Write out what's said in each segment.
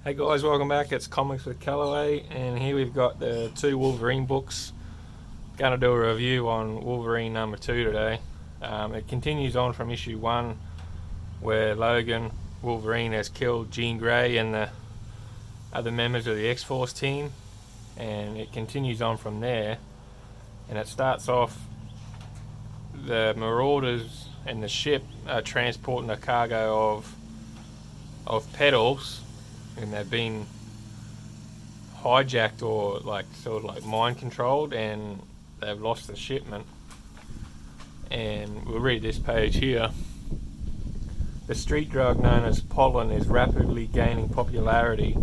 Hey guys, welcome back. It's Comics with Callaway, and here we've got the two Wolverine books. Going to do a review on Wolverine number 2 today. It continues on from issue 1, where Logan Wolverine has killed Jean Grey and the other members of the X-Force team, and it continues on from there. And it starts off, the Marauders and the ship are transporting a cargo of pedals, and they've been hijacked or sort of like mind controlled, and they've lost the shipment. And we'll read this page here. The street drug known as pollen is rapidly gaining popularity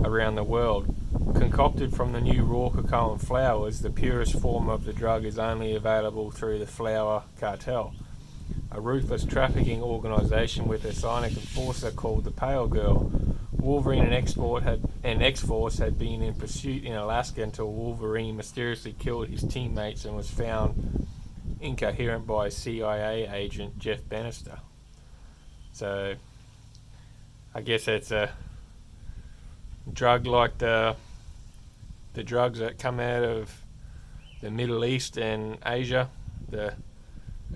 around the world. Concocted from the new raw cocoa and flowers, the purest form of the drug is only available through the flower cartel, a ruthless trafficking organisation with a psionic enforcer called the Pale Girl. Wolverine and X-Force had been in pursuit in Alaska until Wolverine mysteriously killed his teammates and was found incoherent by CIA agent Jeff Bannister. So, I guess it's a drug like the drugs that come out of the Middle East and Asia. I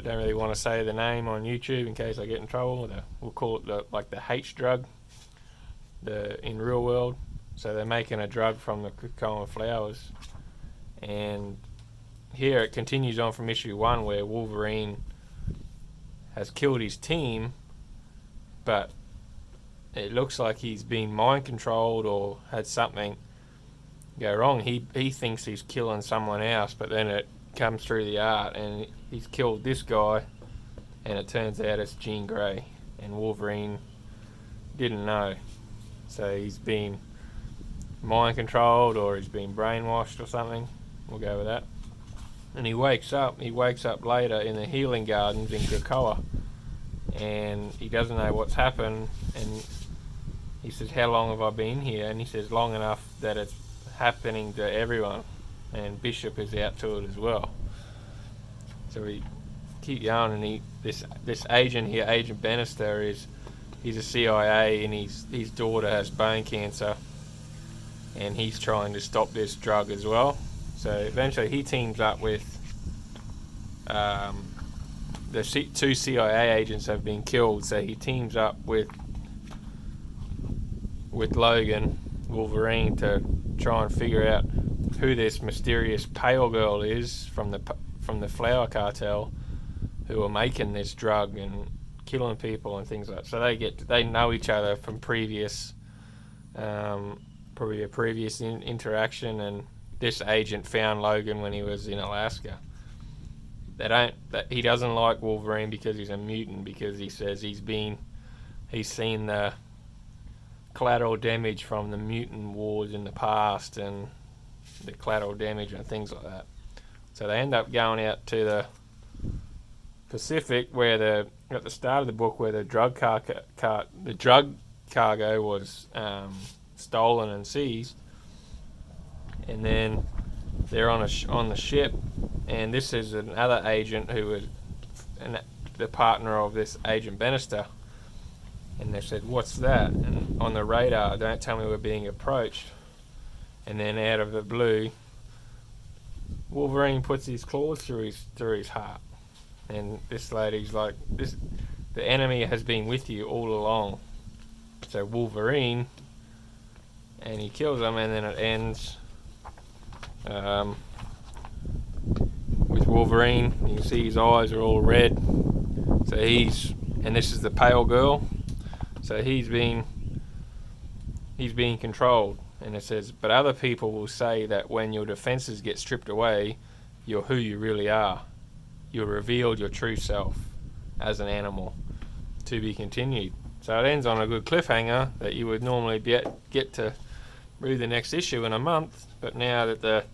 don't really want to say the name on YouTube in case I get in trouble. We'll call it the H drug. In real world. So they're making a drug from the cocoa and flowers. And here it continues on from issue 1, where Wolverine has killed his team, but it looks like he's been mind controlled or had something go wrong. He thinks he's killing someone else, but then it comes through the art and he's killed this guy, and it turns out it's Jean Grey, and Wolverine didn't know. So he's been mind controlled, or he's been brainwashed or something. We'll go with that. And he wakes up later in the healing gardens in Krakoa, and he doesn't know what's happened. And he says, "How long have I been here?" And he says, "Long enough that it's happening to everyone." And Bishop is out to it as well. So we keep going, and this agent here, Agent Bannister, he's a CIA, and his daughter has bone cancer, and he's trying to stop this drug as well. So eventually he teams up with the two CIA agents have been killed, so he teams up with Logan Wolverine to try and figure out who this mysterious Pale Girl is from the flower cartel, who are making this drug and killing people and things like that. So they know each other from previous, probably a previous interaction. And this agent found Logan when he was in Alaska. He doesn't like Wolverine because he's a mutant, because he says he's seen the collateral damage from the mutant wars in the past and the collateral damage and things like that. So they end up going out to the Pacific, where at the start of the book, where the drug cargo was stolen and seized, and then they're on the ship, and this is another agent who was the partner of this Agent Bannister, and they said, "What's that?" And on the radar, "Don't tell me we're being approached." And then out of the blue, Wolverine puts his claws through his heart. And this lady's like, the enemy has been with you all along. So Wolverine, and he kills him, and then it ends with Wolverine. You can see his eyes are all red. So and this is the Pale Girl. So he's being controlled. And it says, "But other people will say that when your defenses get stripped away, you're who you really are. You revealed your true self as an animal." To be continued. So it ends on a good cliffhanger that you would normally get to read the next issue in a month, but now that the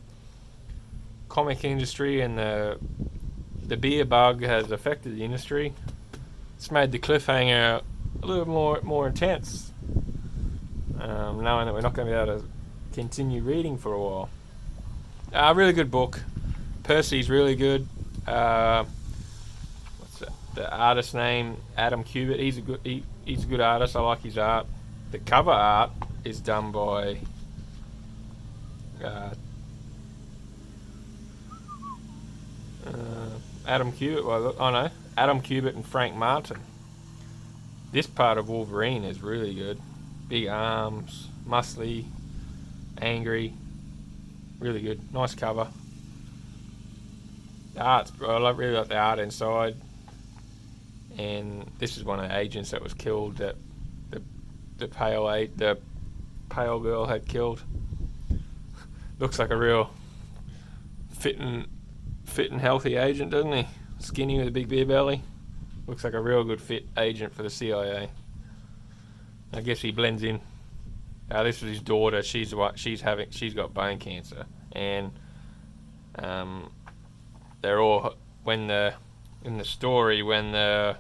comic industry and the beer bug has affected the industry, it's made the cliffhanger a little more intense, knowing that we're not going to be able to continue reading for a while. Really good book. Percy's really good. The artist's name, Adam Kubert. He's a good artist. I like his art. The cover art is done by Adam Kubert. Well, I know Adam Kubert and Frank Martin. This part of Wolverine is really good. Big arms, muscly, angry. Really good. Nice cover. The art's, I really like the art inside. And this is one of the agents that was killed that the pale girl had killed. Looks like a real fit and healthy agent, doesn't he? Skinny with a big beer belly. Looks like a real good fit agent for the CIA. I guess he blends in. This was his daughter. She's got bone cancer, and they're all in the story when the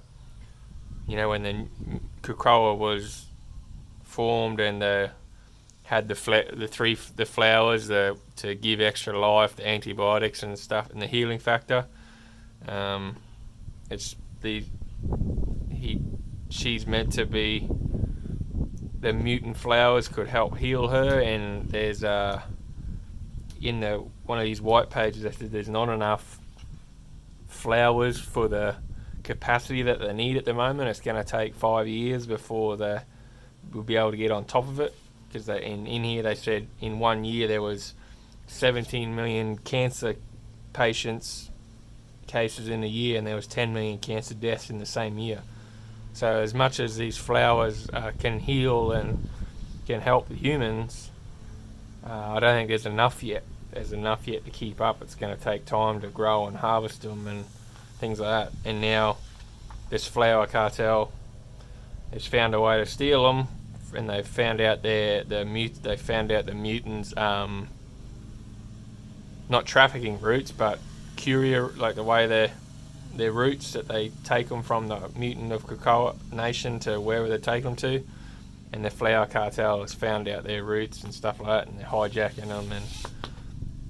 Krakoa was formed and had the flowers to give extra life, the antibiotics and stuff, and the healing factor. She's meant to be, the mutant flowers could help heal her, and there's in one of these white pages that said there's not enough flowers for the capacity that they need at the moment. It's going to take 5 years before they will be able to get on top of it, because in here they said in 1 year there was 17 million cancer cases in a year, and there was 10 million cancer deaths in the same year. So as much as these flowers can heal and can help the humans, I don't think there's enough yet. There's enough yet to keep up. It's going to take time to grow and harvest them and things like that. And now this flower cartel has found a way to steal them, and they've found out the mutants not trafficking routes, but courier, like the way their routes that they take them from the mutant of Krakoa nation to wherever they take them to, and the flower cartel has found out their routes and stuff like that, and they're hijacking them, and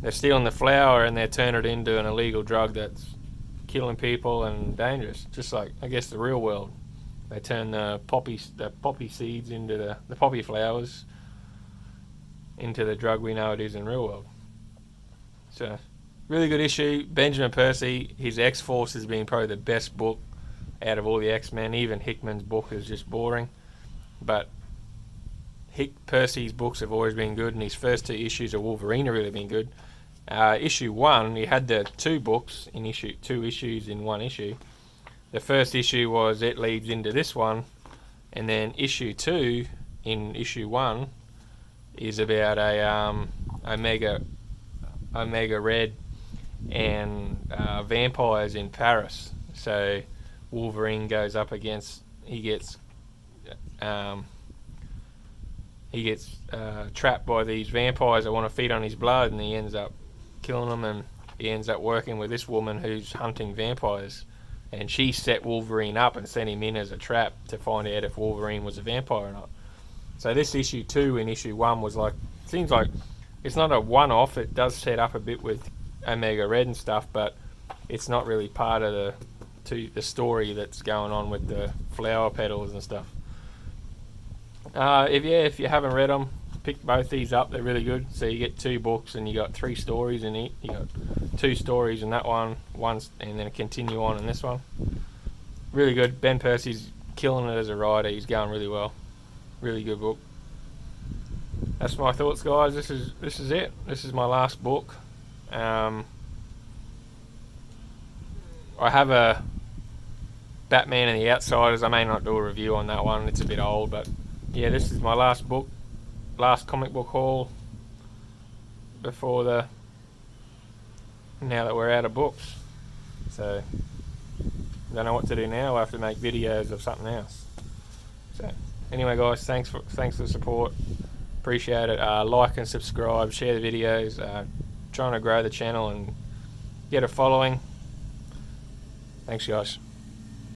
they're stealing the flower and they're turning it into an illegal drug that's killing people and dangerous, just like I guess the real world. They turn the poppy seeds into the poppy flowers into the drug we know it is in real world. So really good issue. Benjamin Percy, his X-Force has been probably the best book out of all the X-Men. Even Hickman's book is just boring, but Percy's books have always been good, and his first 2 issues of Wolverine have really been good. Issue 1, he had the 2 books in 2 issues in 1 issue. The first issue was it leads into this one, and then issue 2 in issue 1 is about a Omega Red and vampires in Paris. So Wolverine goes up against, he gets trapped by these vampires that want to feed on his blood, and he ends up killing them, and he ends up working with this woman who's hunting vampires, and she set Wolverine up and sent him in as a trap to find out if Wolverine was a vampire or not. So this issue 2 in issue 1 was like, seems like it's not a one-off. It does set up a bit with Omega Red and stuff, but it's not really part of the story that's going on with the flower petals and stuff. If you haven't read them, pick both these up. They're really good. So you get 2 books and you got 3 stories in it. You got 2 stories in that one, and then continue on in this one. Really good. Ben Percy's killing it as a writer. He's going really well. Really good book. That's my thoughts, guys. This is it. This is my last book. I have a Batman and the Outsiders. I may not do a review on that one. It's a bit old, but yeah, this is my last book, last comic book haul before now that we're out of books. So I don't know what to do now. I have to make videos of something else. So anyway, guys, thanks for the support. Appreciate it. Like and subscribe, share the videos. Trying to grow the channel and get a following. Thanks, guys.